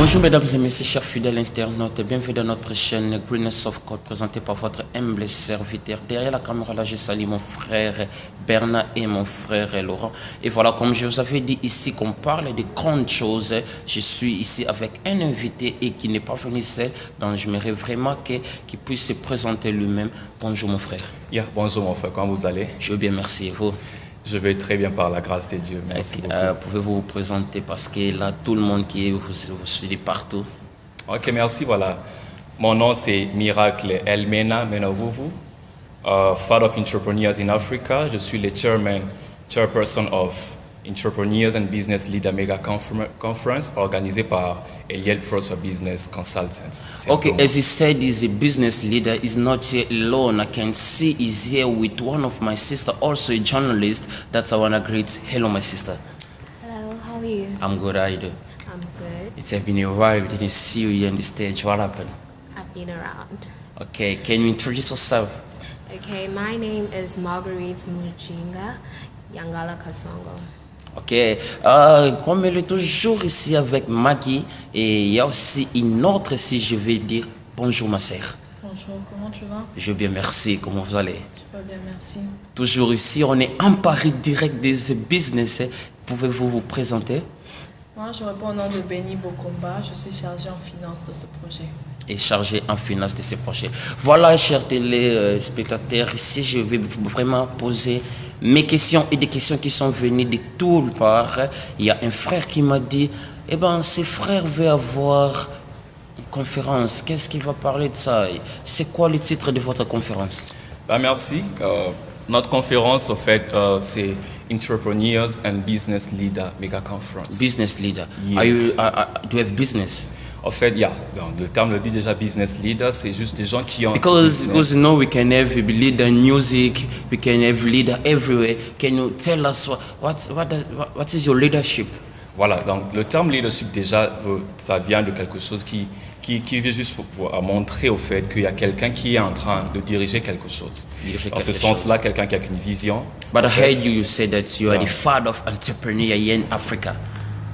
Bonjour mesdames et messieurs, chers fidèles internautes, bienvenue dans notre chaîne Greenness of God, présentée par votre humble serviteur. Derrière la caméra, là, je salue mon frère Bernard et mon frère Laurent. Et voilà, comme je vous avais dit ici, qu'on parle de grandes choses. Je suis ici avec un invité et qui n'est pas venu seul, donc j'aimerais vraiment qu'il puisse se présenter lui-même. Bonjour mon frère. Bonjour mon frère, comment vous allez? Je vais bien, merci. Et vous? Je vais très bien par la grâce de Dieu, merci beaucoup. Pouvez-vous vous présenter parce que là, tout le monde qui vous suit partout. Ok, merci, voilà. Mon nom c'est Miracle Elmena Menovuvu, Father of Entrepreneurs in Africa. Je suis le chairperson of Entrepreneurs and Business Leader Mega Conference organisée par Eliel Prosper Business Consultants. Okay, as he said, he's a business leader. He's not here alone. I can see he's here with one of my sister, also a journalist. That's I want to greet. Hello, my sister. Hello, how are you? I'm good. How are you doing? I'm good. It's been a while. We didn't see you here on the stage. What happened? I've been around. Okay, can you introduce yourself? Okay, my name is Marguerite Mujinga Yangala Kasongo. Ok, comme elle est toujours ici avec Maggie, et il y a aussi une autre ici, je vais dire bonjour ma sœur. Bonjour, comment tu vas? Je vais bien, merci, comment vous allez? Je vais bien, merci. Toujours ici, on est en Paris direct des business. Pouvez-vous vous présenter? Moi, je réponds au nom de Benny Bokomba, je suis chargée en finance de ce projet. Et chargé en finance de ce projet. Voilà, chers téléspectateurs, ici je vais vraiment poser mes questions et des questions qui sont venues de toutes parts. Il y a un frère qui m'a dit, eh ben, ce frère veut avoir une conférence. Qu'est-ce qu'il va parler de ça? C'est quoi le titre de votre conférence? Merci. Notre conférence, en fait, c'est Entrepreneurs and Business Leader Mega Conference. Business leader. Yes. Do you have business? En fait, donc, le terme le dit déjà, business leader, c'est juste des gens qui ont... Because you know we can have a leader in music, we can have leader everywhere. Can you tell us what is your leadership? Voilà, donc le terme leadership déjà, ça vient de quelque chose qui veut juste montrer au fait qu'il y a quelqu'un qui est en train de diriger quelque chose. Dans ce sens-là, quelqu'un qui a une vision. But I heard you say that you are the father of entrepreneur here in Africa.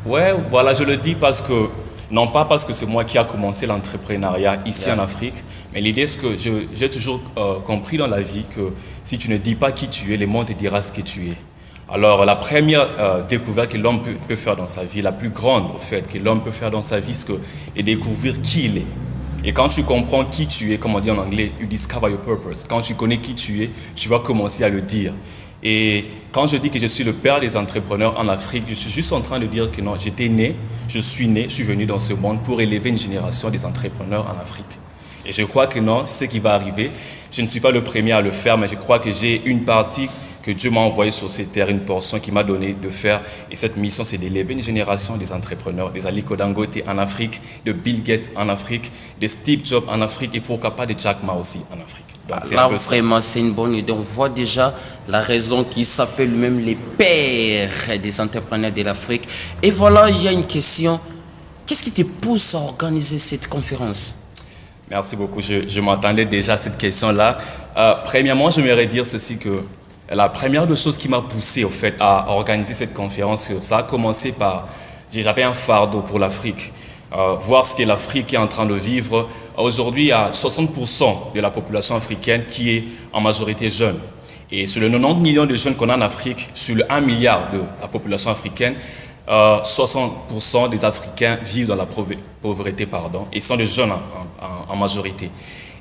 Ouais, voilà, je le dis parce que non pas parce que c'est moi qui a commencé l'entrepreneuriat ici en Afrique, mais l'idée c'est que j'ai toujours compris dans la vie que si tu ne dis pas qui tu es, le monde te dira ce que tu es. Alors la première découverte que l'homme peut faire dans sa vie, la plus grande au fait que l'homme peut faire dans sa vie, c'est de découvrir qui il est. Et quand tu comprends qui tu es, comme on dit en anglais, you discover your purpose. Quand tu connais qui tu es, tu vas commencer à le dire. Et quand je dis que je suis le père des entrepreneurs en Afrique, je suis juste en train de dire que non, je suis venu dans ce monde pour élever une génération des entrepreneurs en Afrique. Et je crois que non, c'est ce qui va arriver. Je ne suis pas le premier à le faire, mais je crois que j'ai une partie que Dieu m'a envoyée sur cette terre, une portion qui m'a donné de faire. Et cette mission, c'est d'élever une génération des entrepreneurs, des Aliko Dangote en Afrique, de Bill Gates en Afrique, de Steve Jobs en Afrique et pourquoi pas de Jack Ma aussi en Afrique. Donc, là, vraiment, c'est une bonne idée. On voit déjà la raison qui s'appelle même les pères des entrepreneurs de l'Afrique. Et voilà, il y a une question. Qu'est-ce qui te pousse à organiser cette conférence? Merci beaucoup. Je m'attendais déjà à cette question-là. Premièrement, j'aimerais dire ceci que la première des choses qui m'a poussé au fait à organiser cette conférence, que ça a commencé par, j'avais un fardeau pour l'Afrique. Voir ce que l'Afrique est en train de vivre. Aujourd'hui, il y a 60% de la population africaine qui est en majorité jeune. Et sur les 90 millions de jeunes qu'on a en Afrique, sur le 1 milliard de la population africaine, 60% des Africains vivent dans la pauvreté, et sont des jeunes en majorité.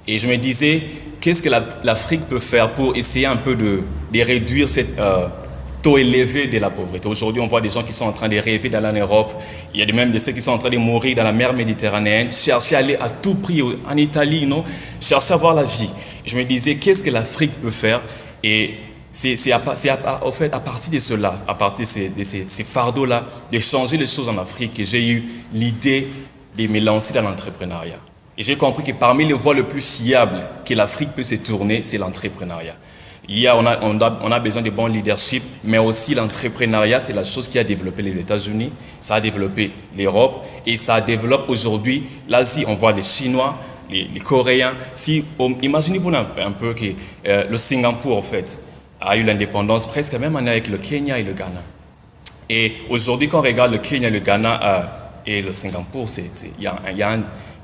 Et je me disais, qu'est-ce que l'Afrique peut faire pour essayer un peu de réduire cette taux élevé de la pauvreté. Aujourd'hui, on voit des gens qui sont en train de rêver d'aller en Europe. Il y a même de ceux qui sont en train de mourir dans la mer Méditerranéenne, chercher à aller à tout prix en Italie, non? Chercher à voir la vie. Je me disais, qu'est-ce que l'Afrique peut faire? Et c'est au fait, à partir de cela, à partir de ces fardeaux-là, de changer les choses en Afrique, que j'ai eu l'idée de me lancer dans l'entrepreneuriat. Et j'ai compris que parmi les voies les plus fiables que l'Afrique peut se tourner, c'est l'entrepreneuriat. On a besoin de bon leadership, mais aussi l'entrepreneuriat, c'est la chose qui a développé les États-Unis, ça a développé l'Europe et ça développe aujourd'hui l'Asie. On voit les Chinois, les Coréens. Imaginez-vous un peu que le Singapour, en fait, a eu l'indépendance presque la même année avec le Kenya et le Ghana. Et aujourd'hui, quand on regarde le Kenya et le Ghana, et le Singapour, il y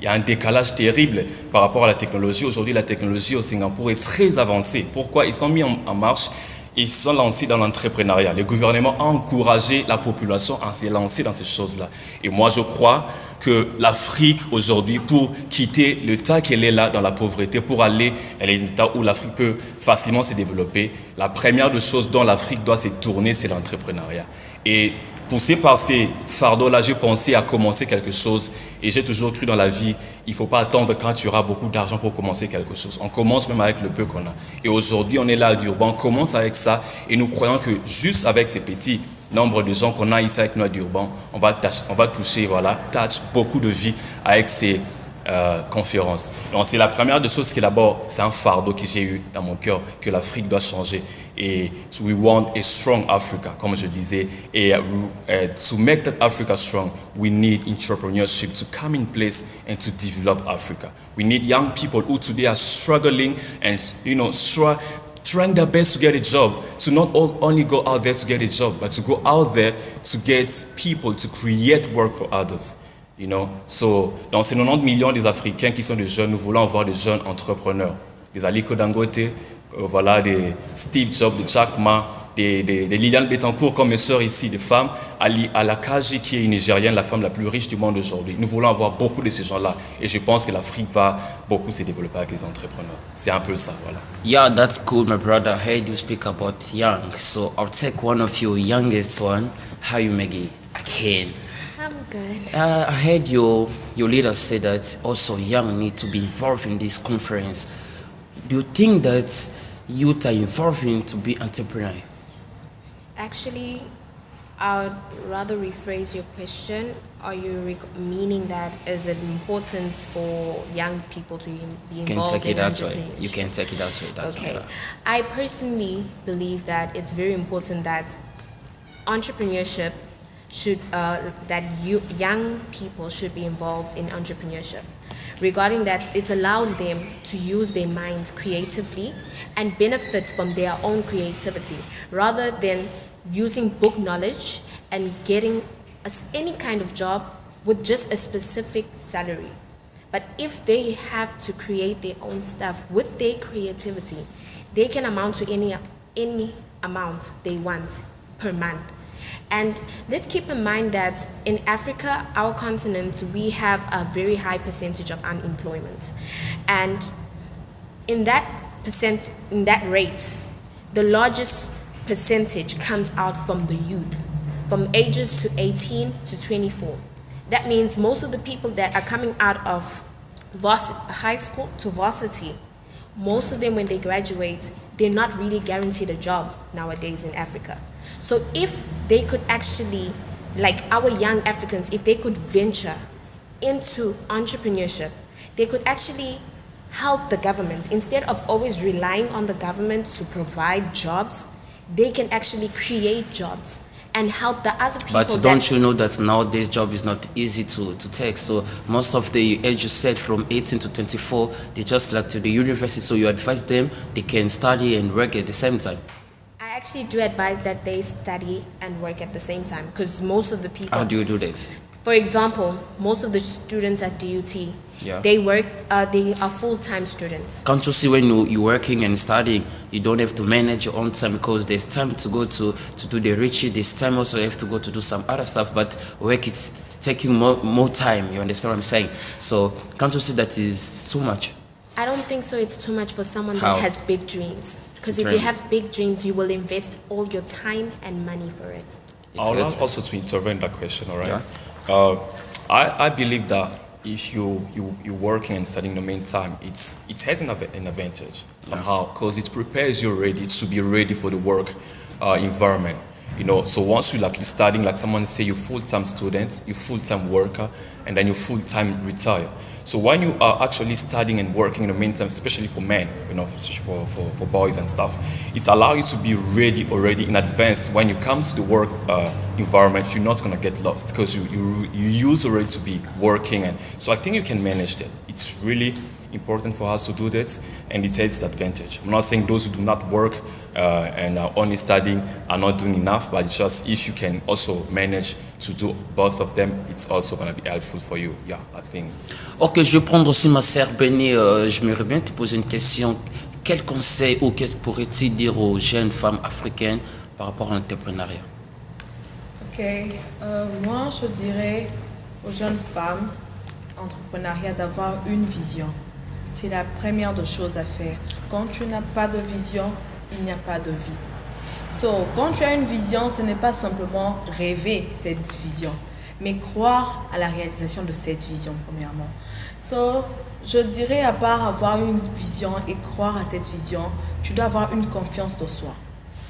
a un décalage terrible par rapport à la technologie. Aujourd'hui, la technologie au Singapour est très avancée. Pourquoi? Ils sont mis en marche, ils se sont lancés dans l'entrepreneuriat. Le gouvernement a encouragé la population à se lancer dans ces choses-là. Et moi, je crois que l'Afrique aujourd'hui, pour quitter l'état qu'elle est là dans la pauvreté, pour aller dans l'état où l'Afrique peut facilement se développer, la première des choses dont l'Afrique doit se tourner, c'est l'entrepreneuriat. Et poussé par ces fardeaux-là, j'ai pensé à commencer quelque chose et j'ai toujours cru dans la vie, il ne faut pas attendre quand tu auras beaucoup d'argent pour commencer quelque chose. On commence même avec le peu qu'on a. Et aujourd'hui, on est là à Durban, on commence avec ça et nous croyons que juste avec ces petits nombre de gens qu'on a ici avec nous à Durban, on va toucher, touch beaucoup de vies avec ces conférences. Donc c'est la première des choses qui d'abord, c'est un fardeau que j'ai eu dans mon cœur, que l'Afrique doit changer. Et we want a strong Africa, comme je disais. Et to make that Africa strong, we need entrepreneurship to come in place and to develop Africa. We need young people who today are struggling and trying their best to get a job, to not only go out there to get a job, but to go out there to get people to create work for others. So, dans ces 90 millions des Africains qui sont des jeunes, nous voulons avoir des jeunes entrepreneurs, des Aliko Dangote, des Steve Jobs, des Jack Ma, des Liliane Bettencourt comme mes sœurs ici, des femmes, Ala Kaji qui est une Nigérienne, la femme la plus riche du monde aujourd'hui. Nous voulons avoir beaucoup de ces gens-là et je pense que l'Afrique va beaucoup se développer avec les entrepreneurs. C'est un peu ça, voilà. Yeah, that's cool, my brother. I heard you speak about young, so I'll take one of your youngest one. How you make it, Ken? I'm good. I heard your leader say that also young need to be involved in this conference. Do you think that youth are involving to be entrepreneur? Actually, I would rather rephrase your question. Are you meaning that is it important for young people to be You can involved take in it that way. entrepreneurship? You can take it that way. That's Okay. better. I personally believe that it's very important that entrepreneurship should young people should be involved in entrepreneurship. Regarding that, it allows them to use their minds creatively and benefit from their own creativity rather than using book knowledge and getting any kind of job with just a specific salary. But if they have to create their own stuff with their creativity, they can amount to any amount they want per month. And let's keep in mind that in Africa, our continent, we have a very high percentage of unemployment. And in that rate, the largest percentage comes out from the youth, from ages to 18 to 24. That means most of the people that are coming out of high school to varsity, most of them when they graduate, they're not really guaranteed a job nowadays in Africa. So if they could actually, like our young Africans, if they could venture into entrepreneurship, they could actually help the government. Instead of always relying on the government to provide jobs, they can actually create jobs and help the other people. But don't you know that nowadays job is not easy to take? So most of the age you said from 18 to 24, they just like to the university. So you advise them they can study and work at the same time. I actually do advise that they study and work at the same time because most of the people. How do you do that? For example, most of the students at DUT, Yeah. they are full-time students. Can't you see when you're working and studying, you don't have to manage your own time because there's time to go to do the Richie, there's time also you have to go to do some other stuff, but work it's taking more time, you understand what I'm saying? So can't you see that is too much? I don't think so. It's too much for someone How? that has big dreams. Because if you Dreams. have big dreams, you will invest all your time and money for it. I would like also to intervene in that question, all right? Yeah. I believe that if you're working and studying in the meantime, it has an advantage somehow because it prepares you already to be ready for the work environment. So once you're studying, like someone say, you're full-time student, you're full-time worker, and then you're full-time retire. So when you are actually studying and working in the meantime, especially for men, especially for boys and stuff, it's allow you to be ready already in advance. When you come to the work environment, you're not gonna get lost because you use already to be working, and so I think you can manage that. It's really important for us to do that, and it has its advantage. I'm not saying those who do not work and are only studying are not doing enough, but it's just if you can also manage to do both of them, it's also going to be helpful for you. Yeah, I think. Ok, je vais prendre aussi ma sœur Benny. J'aimerais bien te poser une question. Quel conseil ou qu'est-ce que pourrais-tu dire aux jeunes femmes africaines par rapport à l'entrepreneuriat? Ok, moi je dirais aux jeunes femmes, entrepreneuriat, d'avoir une vision. C'est la première des choses à faire. Quand tu n'as pas de vision, il n'y a pas de vie. So, quand tu as une vision, ce n'est pas simplement rêver cette vision, mais croire à la réalisation de cette vision premièrement. So, je dirais à part avoir une vision et croire à cette vision, tu dois avoir une confiance de soi.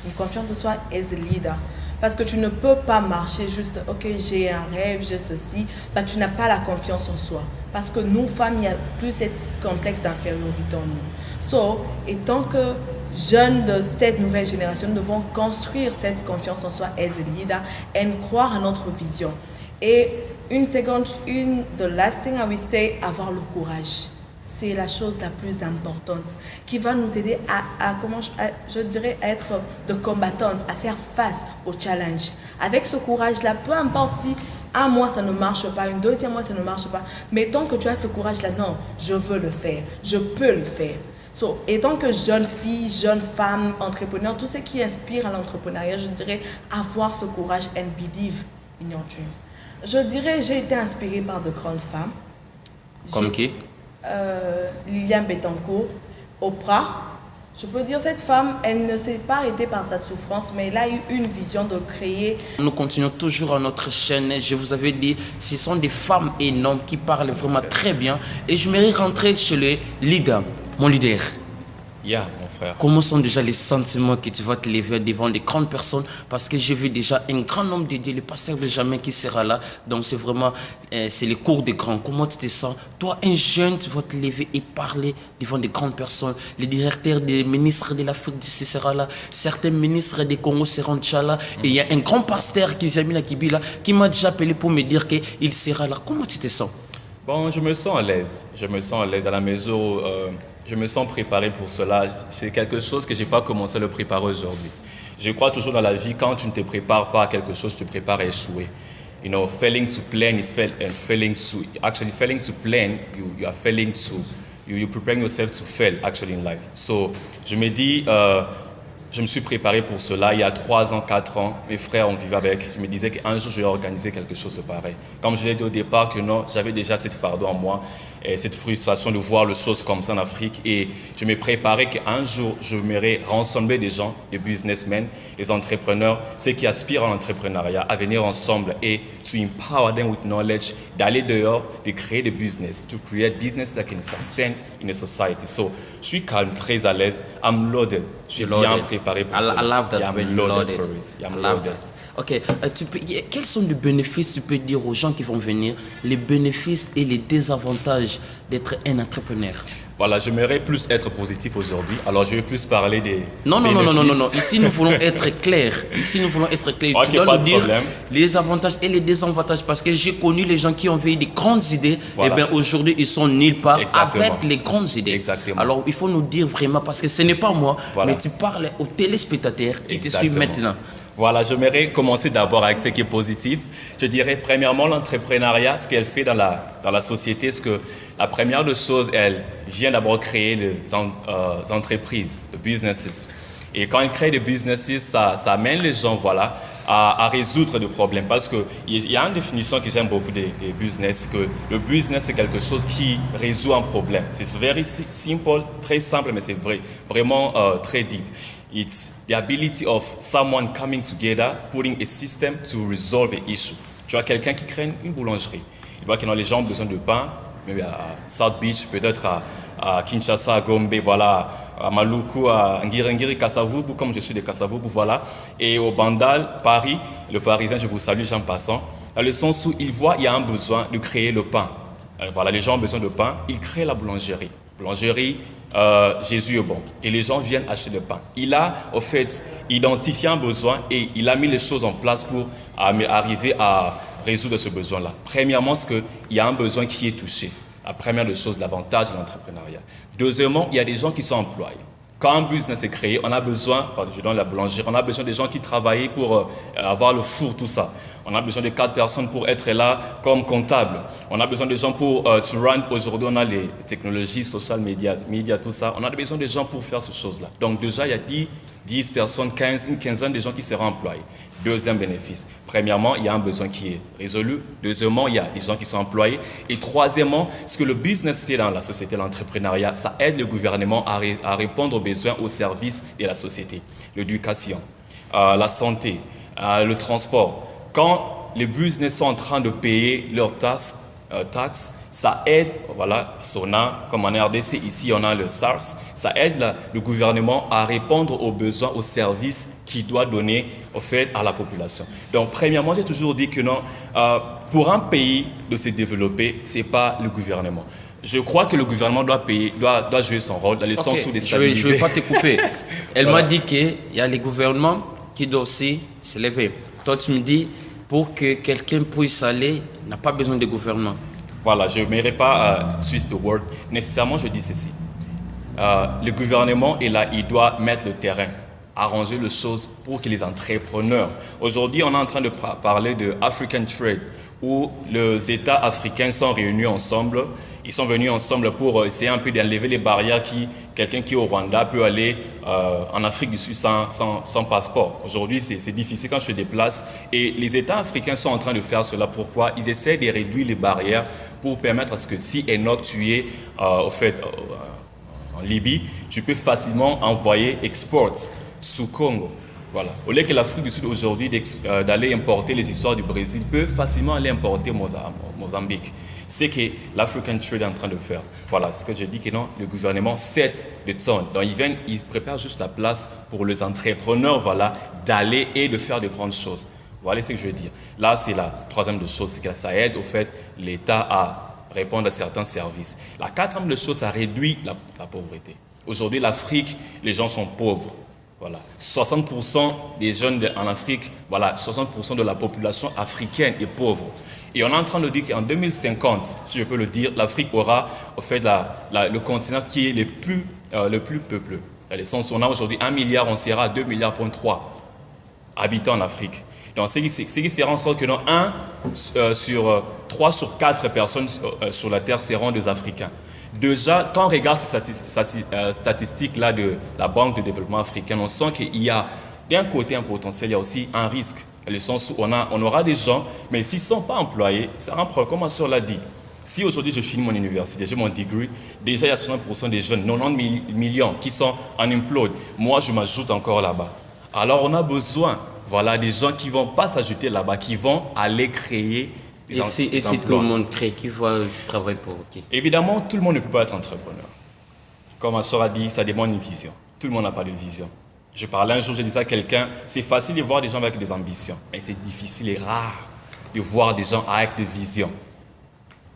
Une confiance de soi as a leader. Parce que tu ne peux pas marcher juste, ok, j'ai un rêve, j'ai ceci, bah, tu n'as pas la confiance en soi. Parce que nous, femmes, il y a plus ce complexe d'infériorité en nous. So, étant que jeunes de cette nouvelle génération, nous devons construire cette confiance en soi as a leader et croire à notre vision. Et the last thing I will say, avoir le courage. C'est la chose la plus importante qui va nous aider je dirais, à être de combattantes, à faire face au challenge. Avec ce courage-là, peu importe si un mois ça ne marche pas, une deuxième mois ça ne marche pas, mais tant que tu as ce courage-là, non, je veux le faire, je peux le faire. So, et tant que jeune fille, jeune femme, entrepreneur, tout ce qui inspire à l'entrepreneuriat, je dirais avoir ce courage and believe in your dream. Je dirais, j'ai été inspirée par de grandes femmes. Comme qui? Liliane Bettencourt, Oprah. Je peux dire, cette femme, elle ne s'est pas arrêtée par sa souffrance, mais elle a eu une vision de créer. Nous continuons toujours à notre chaîne. Je vous avais dit, ce sont des femmes et des hommes qui parlent vraiment très bien. Et je m'aimerais rentrer chez le leader, mon leader. Yeah, mon frère. Comment sont déjà les sentiments que tu vas te lever devant des grandes personnes? Parce que j'ai vu déjà un grand nombre de Dieu, le pasteur Benjamin qui sera là. Donc c'est vraiment, c'est les cours des grands. Comment tu te sens? Toi, un jeune, tu vas te lever et parler devant des grandes personnes. Le directeur des ministres de l'Afrique du Sud sera là. Certains ministres des Congo seront déjà là. Et il y a un grand pasteur qui Jamila Kibila qui m'a déjà appelé pour me dire qu'il sera là. Comment tu te sens? Bon, je me sens à l'aise. Je me sens à l'aise dans la mesure où je me sens préparé pour cela. C'est quelque chose que je n'ai pas commencé à le préparer aujourd'hui. Je crois toujours dans la vie, quand tu ne te prépares pas à quelque chose, tu te prépares à échouer. You know, failing to plan is failing to plan, you are failing to, you're preparing yourself to fail actually in life. So, je me dis, je me suis préparé pour cela. Il y a 3 ans, 4 ans, mes frères, on vivait avec. Je me disais qu'un jour, je vais organiser quelque chose de pareil. Comme je l'ai dit au départ, que non, j'avais déjà cette fardeau en moi, et cette frustration de voir les choses comme ça en Afrique. Et je me préparais qu'un jour, je m'aimerais rassembler des gens, des businessmen, des entrepreneurs, ceux qui aspirent à l'entrepreneuriat, à venir ensemble et to empower them with knowledge, d'aller dehors, de créer des business, to create business that can sustain in a society. So, je suis calme, très à l'aise. I'm loaded. Je suis bien préparé pour ça. I love that yeah, when I'm you're loaded loaded. for it. Yeah, I'm I love loaded. that. Ok, quels sont les bénéfices, tu peux dire aux gens qui vont venir, les bénéfices et les désavantages d'être un entrepreneur? Voilà, j'aimerais plus être positif aujourd'hui. Alors, je vais plus parler des Non. bénéfices. Ici, nous voulons être clairs. Ok, Tu dois pas nous de dire problème. les avantages et les désavantages. Parce que j'ai connu les gens qui ont eu des grandes idées. Voilà. Et bien aujourd'hui, ils sont nulle part Exactement. avec les grandes idées. Exactement. Alors, il faut nous dire vraiment, parce que ce n'est pas moi, Voilà. mais tu parles aux téléspectateurs qui te Exactement. suivent maintenant. Voilà, j'aimerais commencer d'abord avec ce qui est positif. Je dirais, premièrement, l'entrepreneuriat, ce qu'elle fait dans la société, c'est que la première des choses, elle vient d'abord créer les entreprises, les businesses. Et quand elle crée des businesses, ça amène les gens, voilà, à résoudre des problèmes. Parce qu'il y a une définition que j'aime beaucoup des business, que le business, c'est quelque chose qui résout un problème. C'est very simple, très simple, mais c'est vraiment très deep. It's the ability of someone coming together, putting a system to resolve an issue. Tu as quelqu'un qui crée une boulangerie. Il voit que les gens ont besoin de pain, mais à South Beach, peut-être à Kinshasa, à Gombe, voilà, à Maluku, à Ngiri, Kasavubu, comme je suis de Kasavubu, voilà. Et au Bandal, Paris, le Parisien, je vous salue, Jean Passant, dans le sens où il voit qu'il y a un besoin de créer le pain. Voilà, les gens ont besoin de pain, il crée la boulangerie. Boulangerie, Jésus est bon. Et les gens viennent acheter le pain. Il a, au fait, identifié un besoin et il a mis les choses en place pour arriver à résoudre ce besoin-là. Premièrement, c'est qu'il y a un besoin qui est touché. La première des choses, l'avantage de l'entrepreneuriat. Deuxièmement, il y a des gens qui sont employés. Quand un business est créé, on a besoin, je donne la boulangerie, on a besoin des gens qui travaillent pour avoir le four, tout ça. On a besoin de 4 personnes pour être là comme comptable. On a besoin de gens pour to run. Aujourd'hui, on a les technologies, social media, tout ça. On a besoin de gens pour faire ces choses-là. Donc déjà, il y a 10 personnes, 15, une quinzaine de gens qui seront employés. Deuxième bénéfice. Premièrement, il y a un besoin qui est résolu. Deuxièmement, il y a des gens qui sont employés. Et troisièmement, ce que le business fait dans la société, l'entrepreneuriat, ça aide le gouvernement à répondre aux besoins, aux services de la société. L'éducation, la santé, le transport. Quand les business sont en train de payer leurs taxes, ça aide, voilà, SONA, comme en RDC, ici on a le SARS, ça aide le gouvernement à répondre aux besoins, aux services qu'il doit donner au fait à la population. Donc premièrement, j'ai toujours dit que non, pour un pays de se développer, c'est pas le gouvernement. Je crois que le gouvernement doit jouer son rôle dans le sens où déstabiliser. Je ne vais pas te couper. Elle m'a dit qu'il y a les gouvernements qui doivent aussi se lever. Toi, tu me dis, pour que quelqu'un puisse aller, il n'a pas besoin de gouvernement. Voilà, je ne m'irai pas twist the word. Nécessairement, je dis ceci. Le gouvernement est là, il doit mettre le terrain, arranger les choses pour que les entrepreneurs. Aujourd'hui, on est en train de parler de African Trade, où les États africains sont réunis ensemble. Ils sont venus ensemble pour essayer un peu d'enlever les barrières quelqu'un qui est au Rwanda peut aller en Afrique du Sud sans passeport. Aujourd'hui, c'est difficile quand je me déplace. Et les États africains sont en train de faire cela. Pourquoi? Ils essaient de réduire les barrières pour permettre à ce que si Enoch, tu es en Libye, tu peux facilement envoyer export sous Congo. Voilà. Au lieu que l'Afrique du Sud aujourd'hui d'aller importer les histoires du Brésil, peut facilement aller importer Mozambique. C'est que l'African Trade est en train de faire. Voilà, c'est ce que je dis que non, le gouvernement set le ton. Donc ils préparent juste la place pour les entrepreneurs, voilà, d'aller et de faire de grandes choses. Voilà ce que je veux dire. Là, c'est la troisième des choses, c'est que ça aide au fait l'État à répondre à certains services. La quatrième des choses, ça réduit la pauvreté. Aujourd'hui, l'Afrique, les gens sont pauvres. Voilà. 60% des jeunes en Afrique, voilà, 60% de la population africaine est pauvre. Et on est en train de dire qu'en 2050, si je peux le dire, l'Afrique aura au fait le continent qui est le plus peuplé. Dans le sens où on a aujourd'hui 1 milliard, on sera à 2,3 milliards habitants en Afrique. Donc, ce qui fera en sorte que 3 sur 4 personnes sur la Terre seront des Africains. Déjà, quand on regarde ces statistiques-là de la Banque de développement africaine, on sent qu'il y a d'un côté un potentiel, il y a aussi un risque. Dans le sens où on aura des gens, mais s'ils ne sont pas employés, ça rend problème, comme ma soeur l'a dit. Si aujourd'hui je finis mon université, j'ai mon degree, déjà il y a 60% des jeunes, 90 millions qui sont unemployed. Moi, je m'ajoute encore là-bas. Alors on a besoin, voilà, des gens qui ne vont pas s'ajouter là-bas, qui vont aller créer des emplois. Et si tout le monde crée, qui va travailler pour qui? Évidemment, tout le monde ne peut pas être entrepreneur. Comme ma soeur a dit, ça demande une vision. Tout le monde n'a pas de vision. Je parlais un jour, je disais à quelqu'un, c'est facile de voir des gens avec des ambitions, mais c'est difficile et rare de voir des gens avec des visions.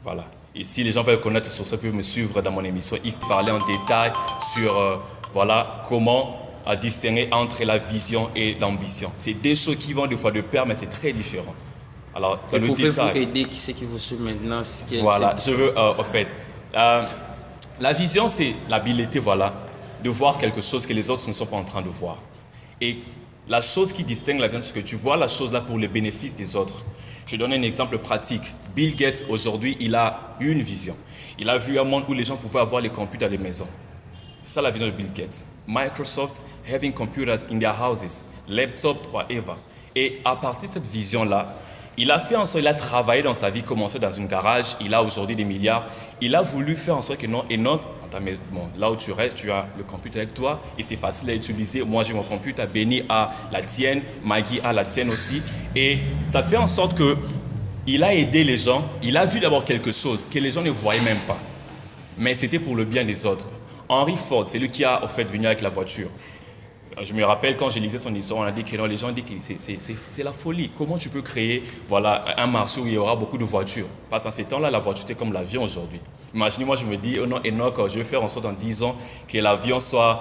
Voilà. Et si les gens veulent connaître sur ça, ils peuvent me suivre dans mon émission Yves, parler en détail sur voilà, comment distinguer entre la vision et l'ambition. C'est deux choses qui vont des fois de pair, mais c'est très différent. Alors, pouvez-vous aider qui c'est qui vous suit maintenant? Voilà, je veux, en fait, la vision, c'est l'habilité, voilà, de voir quelque chose que les autres ne sont pas en train de voir. Et la chose qui distingue la vision, c'est que tu vois la chose là pour le bénéfice des autres. Je donne un exemple pratique. Bill Gates, aujourd'hui, il a eu une vision. Il a vu un monde où les gens pouvaient avoir les computers à la maison. C'est ça la vision de Bill Gates. Microsoft having computers in their houses, laptops, whatever. Et à partir de cette vision-là, il a fait en sorte, il a travaillé dans sa vie, commencé dans un garage, il a aujourd'hui des milliards. Il a voulu faire en sorte que non, et non, là où tu restes, tu as le computer avec toi et c'est facile à utiliser. Moi, j'ai mon computer, Benny a la tienne, Maggie a la tienne aussi. Et ça fait en sorte que il a aidé les gens. Il a vu d'abord quelque chose que les gens ne voyaient même pas. Mais c'était pour le bien des autres. Henry Ford, c'est lui qui a en fait venu avec la voiture. Je me rappelle quand j'ai lisé son histoire, on a dit que non, les gens disent que c'est la folie. Comment tu peux créer voilà, un marché où il y aura beaucoup de voitures? Parce qu'en ces temps-là, la voiture était comme l'avion aujourd'hui. Imaginez-moi, je me dis, oh non, Enoch, je vais faire en sorte dans 10 ans que l'avion soit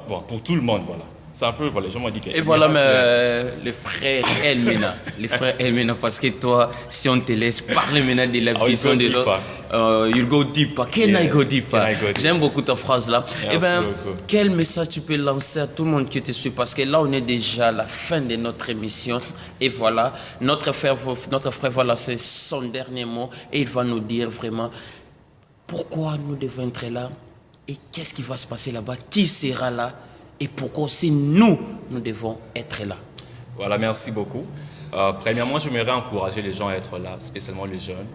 bon, pour tout le monde. Voilà. C'est un peu, voilà, les gens m'ont dit que... Et voilà, le frère Elmena. Le frère Elmena, parce que toi, si on te laisse parler maintenant de la vision de l'autre... you'll go deeper. Can I go deeper? Can I go deeper? J'aime beaucoup ta phrase là. Merci beaucoup. Quel message tu peux lancer à tout le monde qui te suit? Parce que là, on est déjà à la fin de notre émission. Et voilà, notre frère voilà, c'est son dernier mot. Et il va nous dire vraiment pourquoi nous devons être là et qu'est-ce qui va se passer là-bas, qui sera là et pourquoi aussi nous devons être là. Voilà, merci beaucoup. Premièrement, j'aimerais encourager les gens à être là, spécialement les jeunes.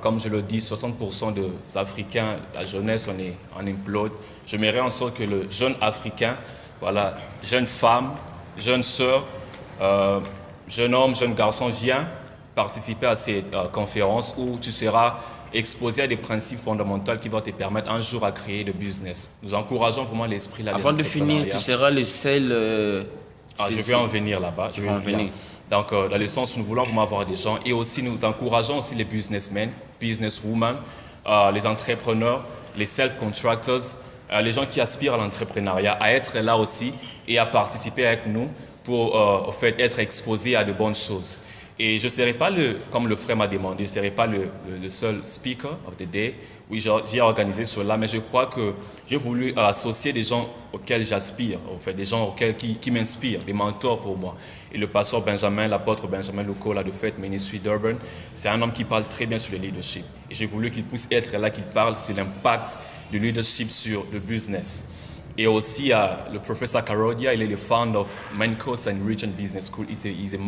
Comme je le dis, 60% des Africains, la jeunesse, on implode. J'aimerais en sorte que le jeune Africain, voilà, jeune femme, jeune sœur, jeune homme, jeune garçon, viens participer à cette conférence où tu seras exposé à des principes fondamentaux qui vont te permettre un jour à créer de business. Nous encourageons vraiment l'esprit là. Avant de finir, tu seras le seul... je vais en venir là-bas. Je vais en venir. Donc, dans le sens où nous voulons vraiment avoir des gens et aussi nous encourageons aussi les businessmen, businesswomen, les entrepreneurs, les self-contractors, les gens qui aspirent à l'entrepreneuriat, à être là aussi et à participer avec nous pour au fait, être exposés à de bonnes choses. Et je ne serai pas, comme le frère m'a demandé, je ne serai pas le seul speaker of the day. Oui, j'ai organisé cela, mais je crois que j'ai voulu associer des gens auxquels j'aspire, en fait, des gens qui m'inspirent, des mentors pour moi. Et le pasteur Benjamin, l'apôtre Benjamin Lukola de Faith Ministry d'Urban, c'est un homme qui parle très bien sur le leadership. Et j'ai voulu qu'il puisse être là, qu'il parle sur l'impact du leadership sur le business. Et aussi, le professeur Karodia, il est le founder of Main Coast and Region Business School. He's a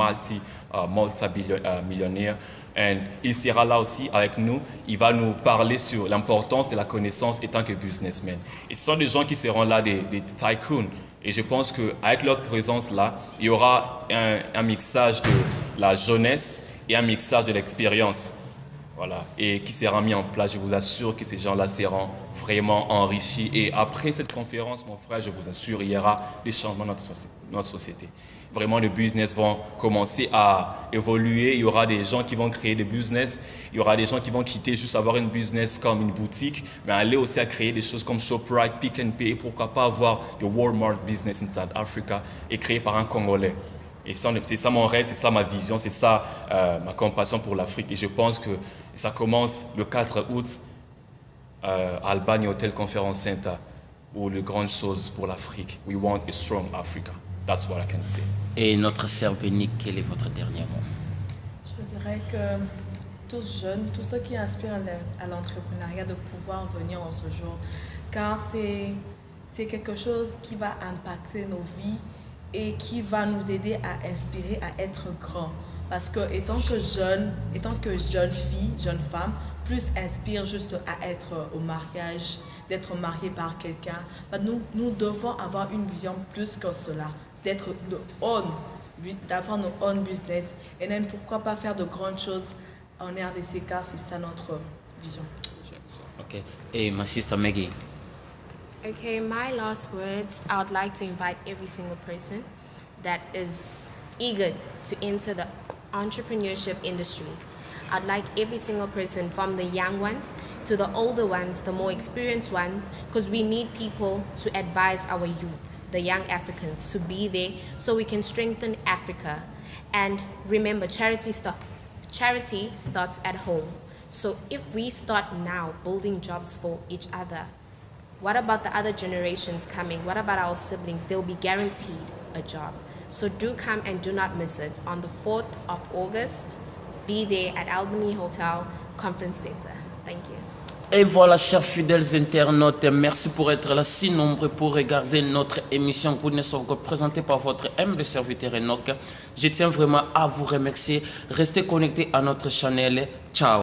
multi-millionnaire. Et il sera là aussi avec nous. Il va nous parler sur l'importance de la connaissance en tant que businessman. Et ce sont des gens qui seront là, des tycoons. Et je pense qu'avec leur présence là, il y aura un mixage de la jeunesse et un mixage de l'expérience. Voilà, et qui sera mis en place. Je vous assure que ces gens-là seront vraiment enrichis. Et après cette conférence, mon frère, je vous assure, il y aura des changements dans notre société. Vraiment, les business vont commencer à évoluer. Il y aura des gens qui vont créer des business. Il y aura des gens qui vont quitter juste avoir une business comme une boutique, mais aller aussi à créer des choses comme ShopRite, Pick n Pay. Et pourquoi pas avoir le Walmart business in South Africa et créé par un Congolais. Et c'est ça mon rêve, c'est ça ma vision, c'est ça ma compassion pour l'Afrique. Et je pense que ça commence le 4 août à Albany Hotel Conference Center, où les grandes choses pour l'Afrique. We want a strong Africa. That's what I can say. Et notre sœur Bénique, quel est votre dernier mot? Je dirais que tous jeunes, tous ceux qui aspirent à l'entrepreneuriat, de pouvoir venir en ce jour, car c'est quelque chose qui va impacter nos vies et qui va nous aider à inspirer à être grands. Parce que étant que jeune fille, jeune femme, plus inspire juste à être au mariage, d'être mariée par quelqu'un, nous devons avoir une vision plus que cela, d'avoir nos own business. Et même pourquoi pas faire de grandes choses en RDC, car c'est ça notre vision. Ok. Et ma sister Maggie. Okay, my last words, I would like to invite every single person that is eager to enter the entrepreneurship industry. I'd like every single person, from the young ones to the older ones, the more experienced ones, because we need people to advise our youth, the young Africans, to be there so we can strengthen Africa. And remember, charity starts at home. So if we start now building jobs for each other, what about the other generations coming? What about our siblings? They will be guaranteed a job. So do come and do not miss it. On the 4th of August, be there at Albany Hotel Conference Center. Thank you. Et voilà, chers fidèles internautes, merci pour être là si nombreux pour regarder notre émission Goodness of God présentée par votre humble serviteur Enoch. Je tiens vraiment à vous remercier. Restez connectés à notre chaîne. Ciao.